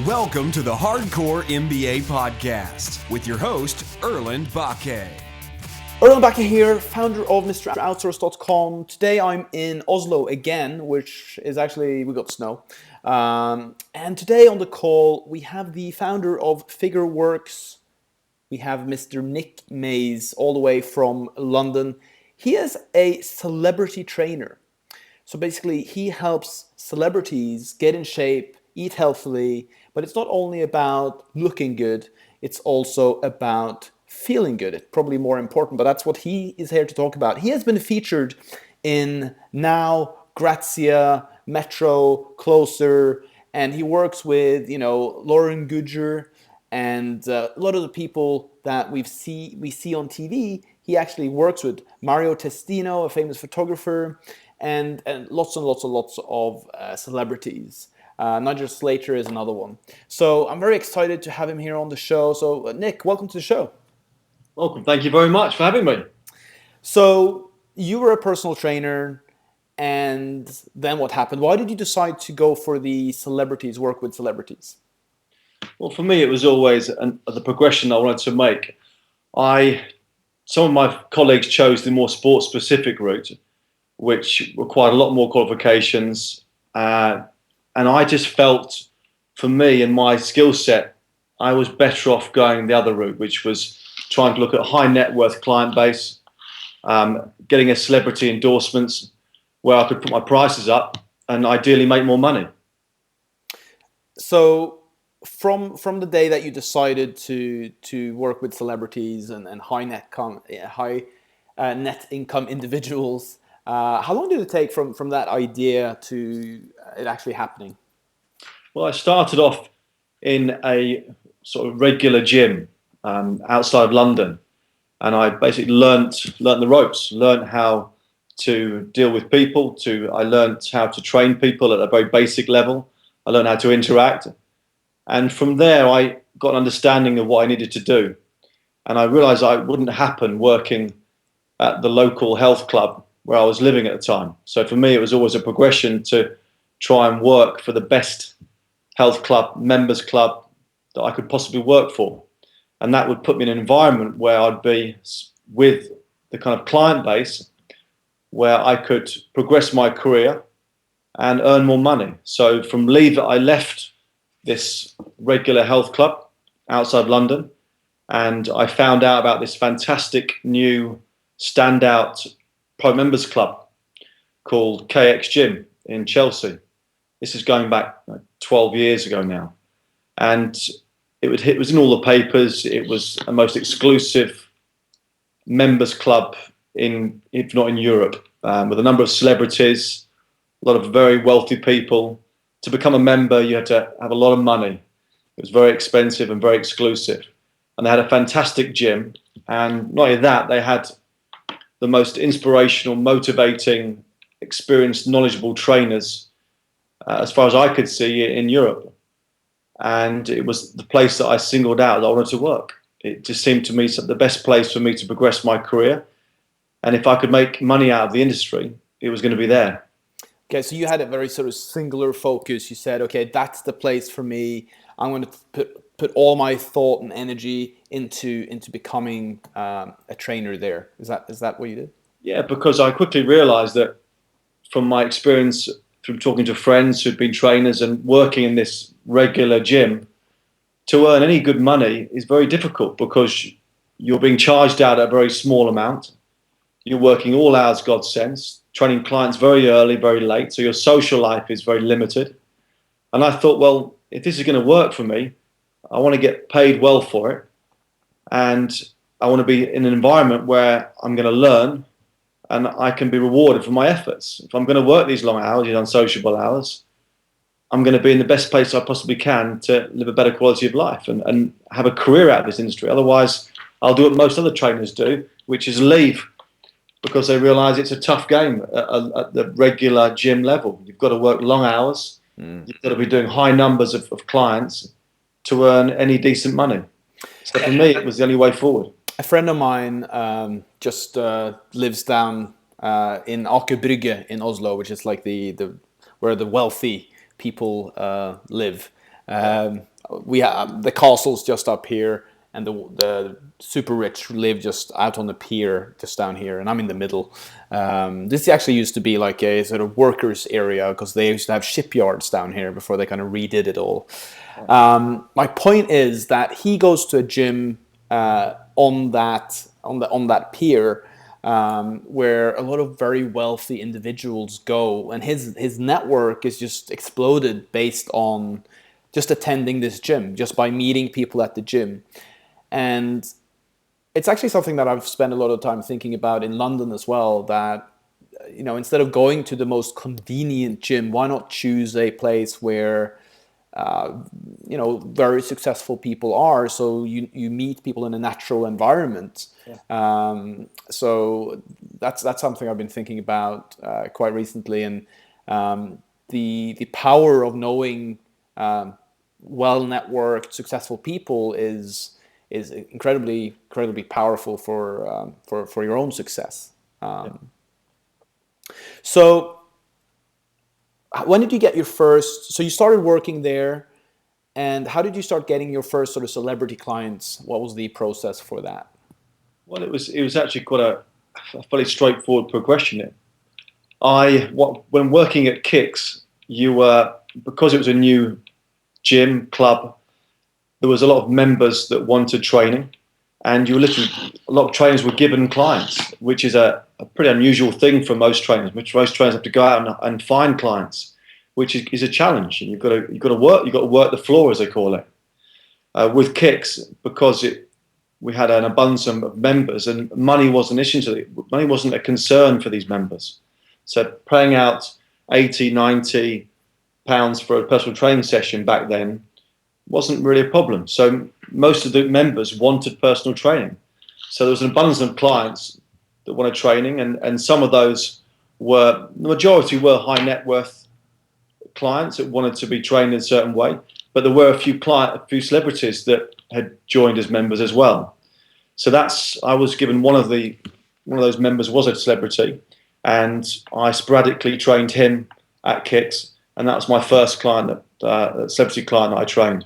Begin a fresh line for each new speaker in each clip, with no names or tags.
Welcome to the Hardcore MBA podcast with your host, Erlend Bakke.
Erlend Bakke here, founder of MrOutsource.com. Today I'm in Oslo again, which is actually, we got snow. And today on the call, we have the founder of FigureWorks. We have Mr. Nick Mays, all the way from London. He is a celebrity trainer. So basically, he helps celebrities get in shape, eat healthily, but it's not only about looking good, it's also about feeling good. It's probably more important, but that's what he is here to talk about. He has been featured in Now, Grazia, Metro, Closer, and he works with, Lauren Goodger and a lot of the people that we see on TV. He actually works with Mario Testino, a famous photographer, and lots of celebrities. Nigel Slater is another one. So I'm very excited to have him here on the show. So Nick, welcome to the show.
Welcome. Thank you very much for having me.
So you were a personal trainer, and then what happened? Why did you decide to go for the celebrities, work with celebrities?
Well, for me, it was always the progression I wanted to make. Some of my colleagues chose the more sports-specific route, which required a lot more qualifications. And I just felt, for me and my skill set, I was better off going the other route, which was trying to look at a high net worth client base, getting a celebrity endorsements where I could put my prices up and ideally make more money.
So from the day that you decided to work with celebrities and high net income individuals, how long did it take from that idea to it actually happening?
Well, I started off in a sort of regular gym outside of London, and I basically learnt the ropes, learnt how to deal with people. I learnt how to train people at a very basic level. I learned how to interact, and from there I got an understanding of what I needed to do, and I realised it wouldn't happen working at the local health club where I was living at the time. So for me, it was always a progression to try and work for the best health club, members club that I could possibly work for. And that would put me in an environment where I'd be with the kind of client base where I could progress my career and earn more money. So from Lever, I left this regular health club outside London, and I found out about this fantastic new standout pro members club called KX Gym in Chelsea. This is going back 12 years ago now. And it was in all the papers. It was a most exclusive members club if not in Europe, with a number of celebrities, a lot of very wealthy people. To become a member, you had to have a lot of money. It was very expensive and very exclusive. And they had a fantastic gym. And not only that, they had the most inspirational, motivating, experienced, knowledgeable trainers, as far as I could see, in Europe. And it was the place that I singled out that I wanted to work. It just seemed to me the best place for me to progress my career. And if I could make money out of the industry, it was going to be there.
Okay, so you had a very sort of singular focus. You said, okay, that's the place for me. I'm going to put all my thought and energy into becoming a trainer there. Is that what you did?
Yeah, because I quickly realized that from my experience, from talking to friends who'd been trainers and working in this regular gym, to earn any good money is very difficult because you're being charged out at a very small amount. You're working all hours God sends, training clients very early, very late, so your social life is very limited. And I thought, well, if this is going to work for me, I want to get paid well for it, and I want to be in an environment where I'm going to learn and I can be rewarded for my efforts. If I'm going to work these long hours, these unsociable hours, I'm going to be in the best place I possibly can to live a better quality of life and have a career out of this industry. Otherwise, I'll do what most other trainers do, which is leave because they realise it's a tough game at the regular gym level. You've got to work long hours. You've got to be doing high numbers of clients to earn any decent money. So for me, it was the only way forward.
A friend of mine just lives down in Aker Brygge in Oslo, which is like the where the wealthy people live. We have the castle's just up here, and the super rich live just out on the pier, just down here, and I'm in the middle. This actually used to be like a sort of workers area because they used to have shipyards down here before they kind of redid it all. My point is that he goes to a gym on that pier. Where a lot of very wealthy individuals go, and his network is just exploded based on just attending this gym, just by meeting people at the gym. And it's actually something that I've spent a lot of time thinking about in London as well, that instead of going to the most convenient gym, why not choose a place where very successful people are, so you meet people in a natural environment. So that's something I've been thinking about quite recently, and the power of knowing well networked successful people is incredibly powerful for your own success. So when did you get your first? So you started working there, and how did you start getting your first sort of celebrity clients? What was the process for that?
Well, it was actually quite a fairly straightforward progression. When working at Kicks, because it was a new gym club, there was a lot of members that wanted training, and a lot of trainers were given clients, which is a pretty unusual thing for most trainers. Most trainers have to go out and find clients, which is a challenge. And you've got to work the floor, as they call it. With Kicks, because we had an abundance of members, and money wasn't an issue. Money wasn't a concern for these members. So paying out 80, 90 pounds for a personal training session back then wasn't really a problem. So most of the members wanted personal training. So there was an abundance of clients that wanted training, and some of those the majority were high net worth clients that wanted to be trained in a certain way. But there were a few celebrities that had joined as members as well. So I was given one of those members was a celebrity, and I sporadically trained him at Kicks, and that was my first client, celebrity client that I trained.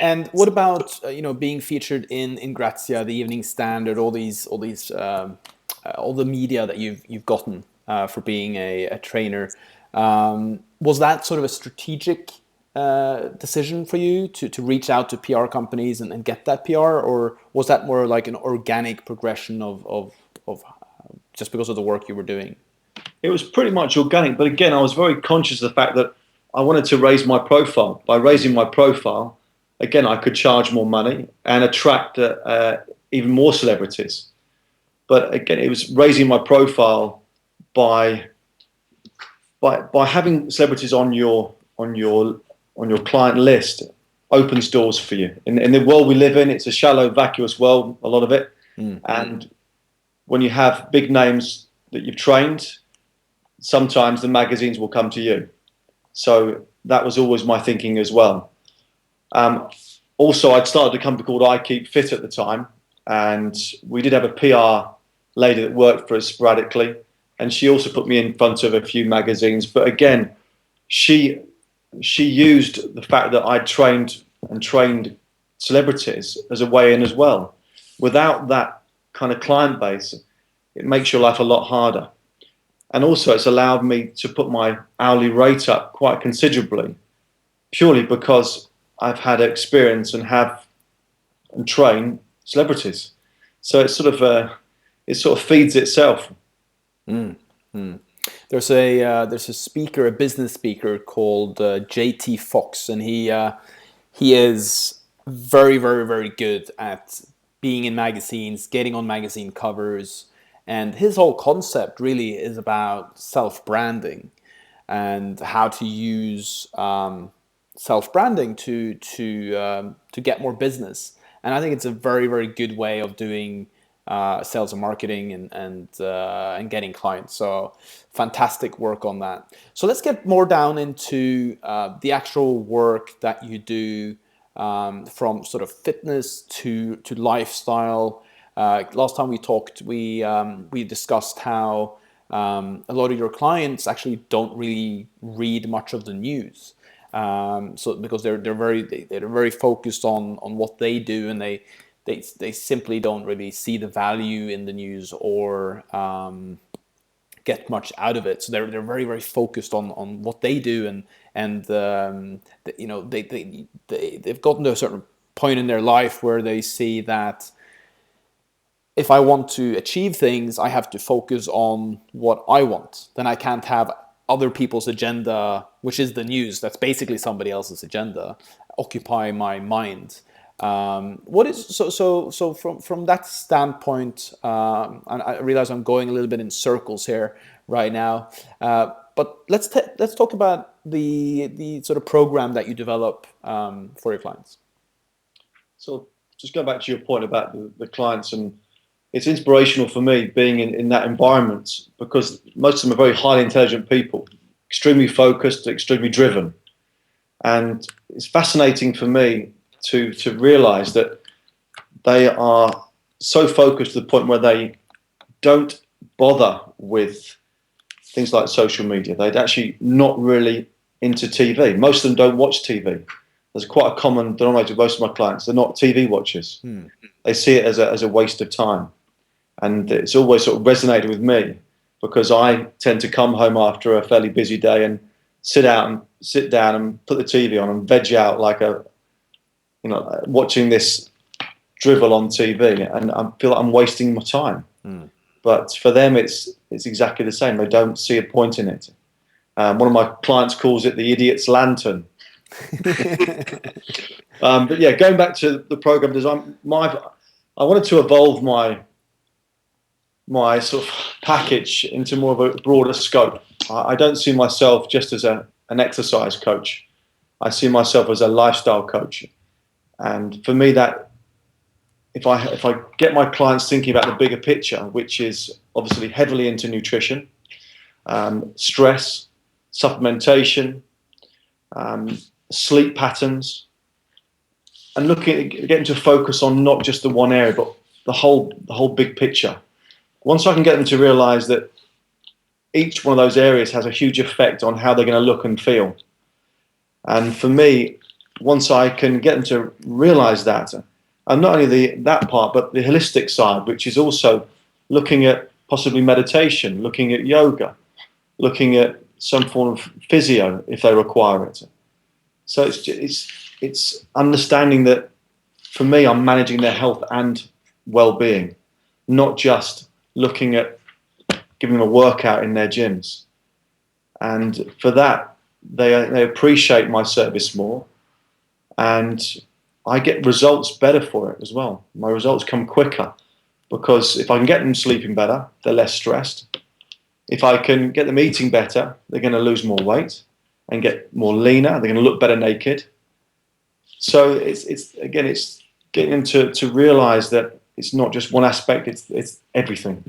And what about being featured in Grazia, the Evening Standard, all the media that you've gotten for being a trainer? Was that sort of a strategic decision for you to reach out to PR companies and get that PR, or was that more like an organic progression of just because of the work you were doing?
It was pretty much organic, but again, I was very conscious of the fact that I wanted to raise my profile. By raising my profile, again, I could charge more money and attract even more celebrities. But again, it was raising my profile by having celebrities on your client list opens doors for you. In the world we live in, it's a shallow, vacuous world, a lot of it. And when you have big names that you've trained, sometimes the magazines will come to you. So that was always my thinking as well. Also, I'd started a company called I Keep Fit at the time, and we did have a PR lady that worked for us sporadically, and she also put me in front of a few magazines. But again, she used the fact that I trained celebrities as a way in as well. Without that kind of client base, it makes your life a lot harder. And also, it's allowed me to put my hourly rate up quite considerably, purely because I've had experience and train celebrities. So it sort of feeds itself.
There's a speaker, a business speaker called JT Fox, and he is very, very, very good at being in magazines, getting on magazine covers, and his whole concept really is about self-branding and how to use self-branding to get more business. And I think it's a very, very good way of doing sales and marketing and getting clients. So fantastic work on that. So let's get more down into the actual work that you do, from sort of fitness to lifestyle. Last time we talked, we discussed how a lot of your clients actually don't really read much of the news. So because they're very focused on what they do, and they simply don't really see the value in the news or get much out of it. So they're very very focused on what they do, and they've gotten to a certain point in their life where they see that if I want to achieve things, I have to focus on what I want. Then I can't have other people's agenda, which is the news. That's basically somebody else's agenda, occupy my mind. What is so from that standpoint? And I realize I'm going a little bit in circles here right now. But let's talk about the sort of program that you develop for your clients.
So just going back to your point about the clients, and it's inspirational for me being in that environment, because most of them are very highly intelligent people, extremely focused, extremely driven. And it's fascinating for me to realize that they are so focused to the point where they don't bother with things like social media. They're actually not really into TV. Most of them don't watch TV. There's quite a common denominator with most of my clients. They're not TV watchers. They see it as a waste of time. And it's always sort of resonated with me, because I tend to come home after a fairly busy day and sit down and put the TV on and veg out like watching this drivel on TV, and I feel like I'm wasting my time. But for them, it's exactly the same. They don't see a point in it. One of my clients calls it the idiot's lantern. But yeah, going back to the program design, I wanted to evolve my sort of package into more of a broader scope. I don't see myself just as an exercise coach. I see myself as a lifestyle coach. And for me, that if I get my clients thinking about the bigger picture, which is obviously heavily into nutrition, stress, supplementation, sleep patterns, and getting to focus on not just the one area, but the whole big picture. Once I can get them to realize that each one of those areas has a huge effect on how they're going to look and feel. And for me, once I can get them to realize that, and not only that part, but the holistic side, which is also looking at possibly meditation, looking at yoga, looking at some form of physio if they require it. So it's understanding that for me, I'm managing their health and well-being, not just looking at giving them a workout in their gyms. And for that, they appreciate my service more, and I get results better for it as well. My results come quicker, because if I can get them sleeping better, they're less stressed. If I can get them eating better, they're going to lose more weight and get more leaner. They're going to look better naked. So it's getting them to realize that it's not just one aspect, it's everything.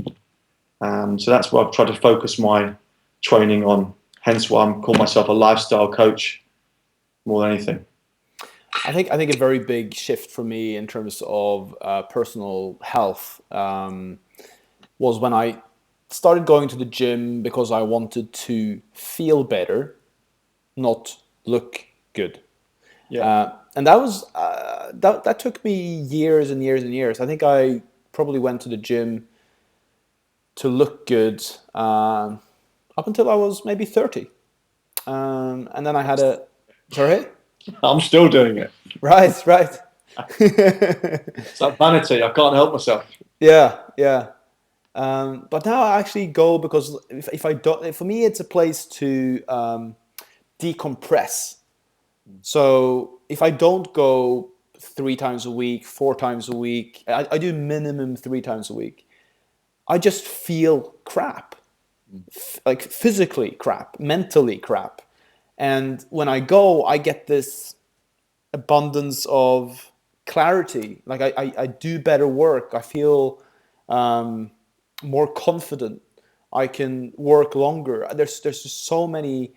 So that's what I've tried to focus my training on. Hence why I'm calling myself a lifestyle coach more than anything.
I think a very big shift for me in terms of personal health was when I started going to the gym because I wanted to feel better, not look good.
Yeah.
And that was that took me years and years and years. I think I probably went to the gym to look good up until I was maybe 30. And then I had sorry?
I'm still doing it.
Right.
It's like vanity. I can't help myself.
Yeah. But now I actually go because if I don't, for me, it's a place to decompress. So if I don't go 3 times a week, 4 times a week, I do minimum 3 times a week, I just feel crap, like physically crap, mentally crap. And when I go, I get this abundance of clarity. Like I do better work. I feel more confident. I can work longer. There's just so many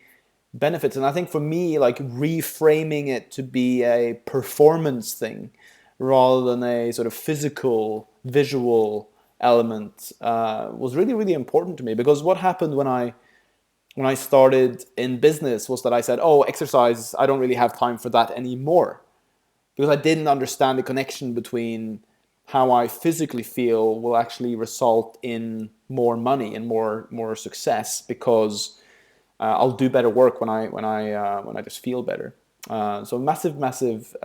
benefits. And I think for me, like reframing it to be a performance thing rather than a sort of physical, visual element was really, really important to me. Because what happened when I when I started in business was that I said, oh, exercise, I don't really have time for that anymore. Because I didn't understand the connection between how I physically feel will actually result in more money and more success, because I'll do better work when I just feel better. So massive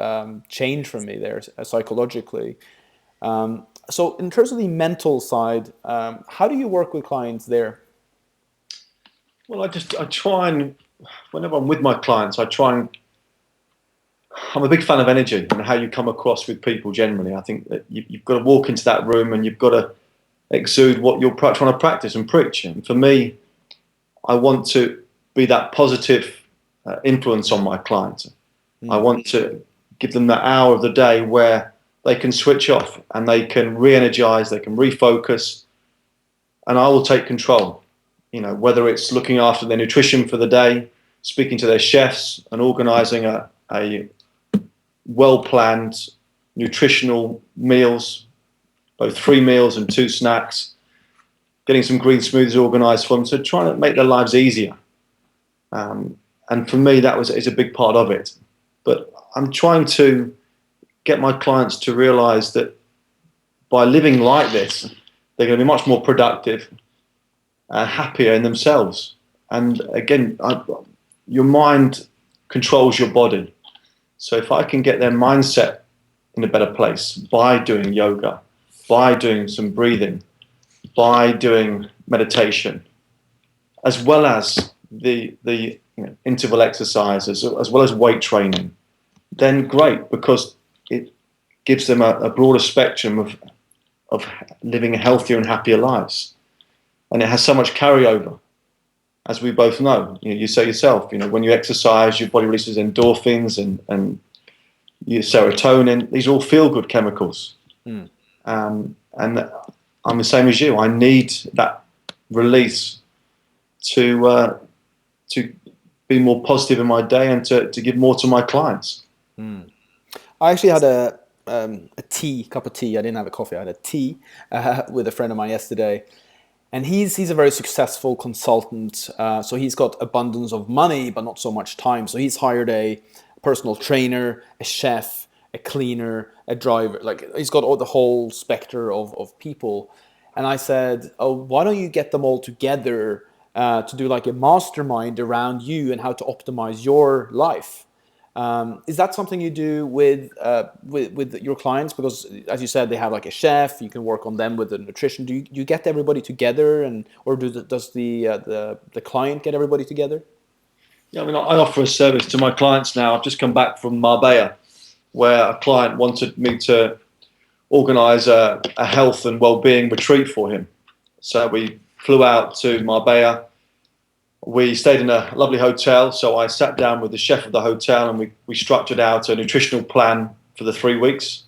change for me there psychologically. So in terms of the mental side, how do you work with clients there?
Well, I try and, whenever I'm with my clients, I'm a big fan of energy and how you come across with people generally. I think that you've got to walk into that room and you've got to exude what you're trying to practice and preach. And for me, I want to be that positive influence on my clients. I want to give them that hour of the day where they can switch off and they can re-energize, they can refocus, and I will take control. You know, whether it's looking after their nutrition for the day, speaking to their chefs and organizing a well-planned nutritional meals, both 3 meals and 2 snacks, getting some green smoothies organized for them, so trying to make their lives easier. And for me, that is a big part of it. But I'm trying to get my clients to realize that by living like this, they're going to be much more productive and happier in themselves. And again, your mind controls your body. So if I can get their mindset in a better place by doing yoga, by doing some breathing, by doing meditation, as well as the interval exercises, as well as weight training, then great, because it gives them a broader spectrum of living healthier and happier lives. And it has so much carryover, as we both know. You say yourself, when you exercise, your body releases endorphins and your serotonin. These are all feel-good chemicals. And I'm the same as you. I need that release to be more positive in my day and to give more to my clients.
I actually had a cup of tea. I didn't have a coffee. I had a tea with a friend of mine yesterday. And he's a very successful consultant. So he's got abundance of money, but not so much time. So he's hired a personal trainer, a chef, a cleaner, a driver. Like, he's got the whole spectrum of people. And I said, oh, why don't you get them all together to do like a mastermind around you and how to optimize your life? Is that something you do with your clients? Because, as you said, they have like a chef. You can work on them with the nutrition. Do you get everybody together, or does the client get everybody together?
Yeah, I mean, I offer a service to my clients now. I've just come back from Marbella, where a client wanted me to organise a health and well-being retreat for him. So we flew out to Marbella. We stayed in a lovely hotel, so I sat down with the chef of the hotel and we structured out a nutritional plan for the 3 weeks.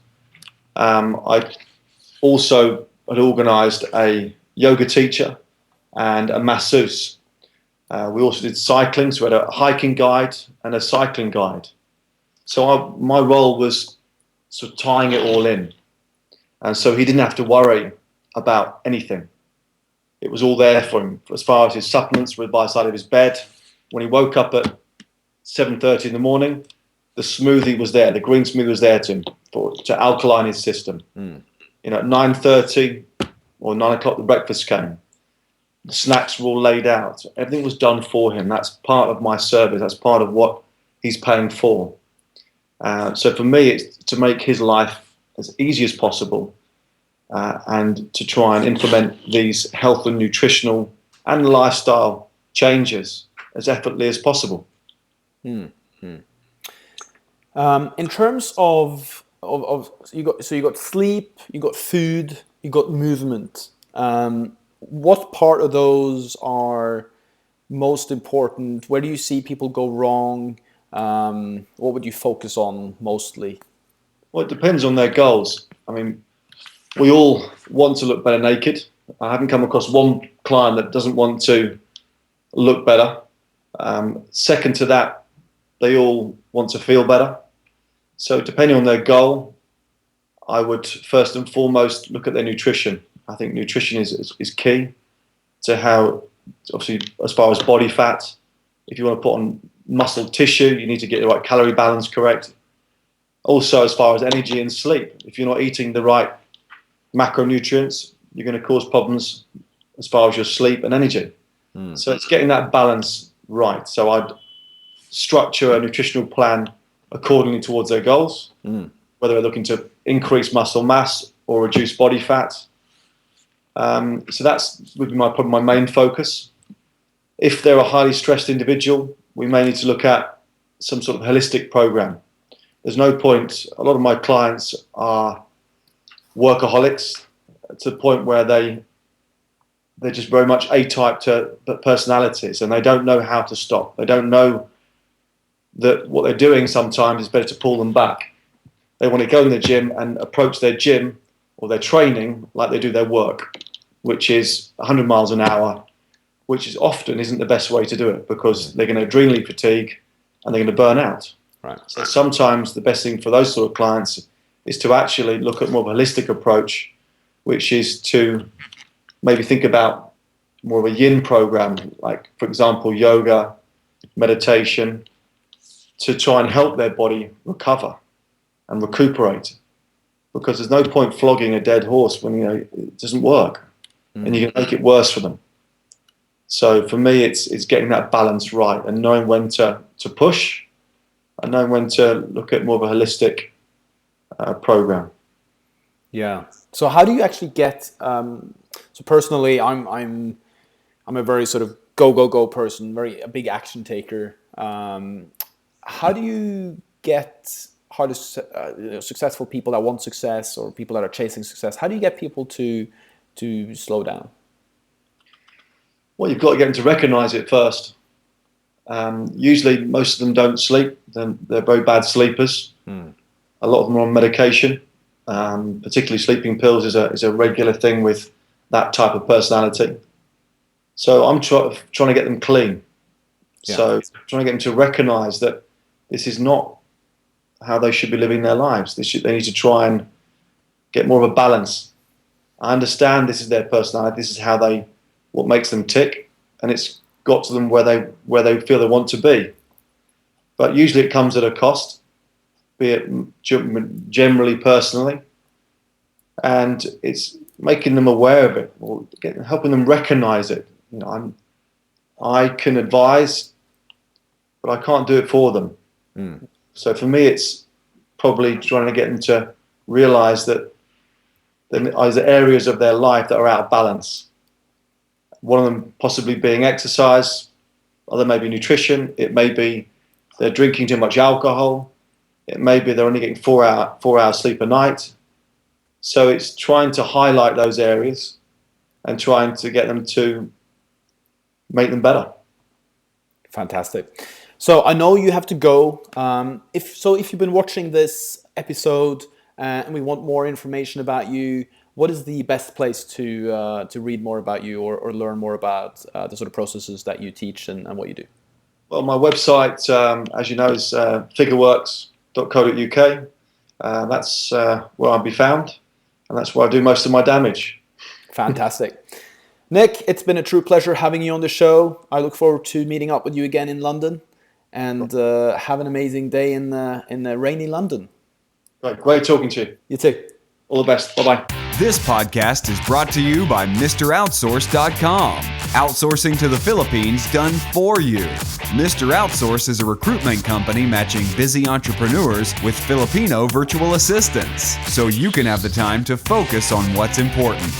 I also had organised a yoga teacher and a masseuse. We also did cycling, so we had a hiking guide and a cycling guide. So my role was sort of tying it all in. And so he didn't have to worry about anything. It was all there for him, as far as his supplements were by the side of his bed. When he woke up at 7:30 in the morning, the smoothie was there, the green smoothie was there to him to alkaline his system. At 9:30 or 9 o'clock, the breakfast came. The snacks were all laid out. Everything was done for him. That's part of my service. That's part of what he's paying for. So for me, it's to make his life as easy as possible. And to try and implement these health and nutritional and lifestyle changes as effortlessly as possible.
In terms of you got sleep, you got food, you got movement. What part of those are most important? Where do you see people go wrong? What would you focus on mostly?
Well, it depends on their goals. I mean, we all want to look better naked. I haven't come across one client that doesn't want to look better. Second to that, they all want to feel better. So depending on their goal, I would first and foremost look at their nutrition. I think nutrition is key to how obviously as far as body fat. If you want to put on muscle tissue, you need to get the right calorie balance correct. Also, as far as energy and sleep, if you're not eating the right macronutrients, you're going to cause problems as far as your sleep and energy. So it's getting that balance right. So I'd structure a nutritional plan accordingly towards their goals, whether they're looking to increase muscle mass or reduce body fat. So that's would be probably my main focus. If they're a highly stressed individual, we may need to look at some sort of holistic program. There's no point. A lot of my clients are workaholics to the point where they're just very much A-type to personalities, and they don't know how to stop. They don't know that what they're doing sometimes is better to pull them back. They want to go in the gym and approach their gym or their training like they do their work, which is 100 miles an hour, which is often isn't the best way to do it because they're going to adrenally fatigue and they're going to burn out.
Right.
So sometimes the best thing for those sort of clients is to actually look at more of a holistic approach, which is to maybe think about more of a yin program, like, for example, yoga, meditation, to try and help their body recover and recuperate. Because there's no point flogging a dead horse when it doesn't work, and you can make it worse for them. So for me, it's getting that balance right and knowing when to push and knowing when to look at more of a holistic program.
Yeah. So how do you actually get? So personally, I'm a very sort of go person, a big action taker. How do you get successful people that want success or people that are chasing success? How do you get people to slow down?
Well, you've got to get them to recognize it first. Usually, most of them don't sleep. They're very bad sleepers. A lot of them are on medication. Particularly sleeping pills is a regular thing with that type of personality. So I'm trying to get them clean. Yeah. So trying to get them to recognize that this is not how they should be living their lives. They need to try and get more of a balance. I understand this is their personality. This is what makes them tick, and it's got to them where they feel they want to be. But usually it comes at a cost, be it generally personally, and it's making them aware of it or helping them recognize it. I can advise, but I can't do it for them. So for me, it's probably trying to get them to realize that there's areas of their life that are out of balance. One of them possibly being exercise, other maybe nutrition. It may be they're drinking too much alcohol. It may be they're only getting 4 hours sleep a night. So it's trying to highlight those areas and trying to get them to make them better.
Fantastic. So I know you have to go. If you've been watching this episode and we want more information about you, what is the best place to read more about you or learn more about the sort of processes that you teach and what you do?
Well, my website, as you know, is figureworks.co.uk. That's where I'll be found, and that's where I do most of my damage.
Fantastic. Nick, it's been a true pleasure having you on the show. I look forward to meeting up with you again in London, and have an amazing day in the rainy London.
Great talking to you.
You too.
All the best. Bye-bye.
This podcast is brought to you by MrOutsource.com. Outsourcing to the Philippines done for you. Mr. Outsource is a recruitment company matching busy entrepreneurs with Filipino virtual assistants, so you can have the time to focus on what's important.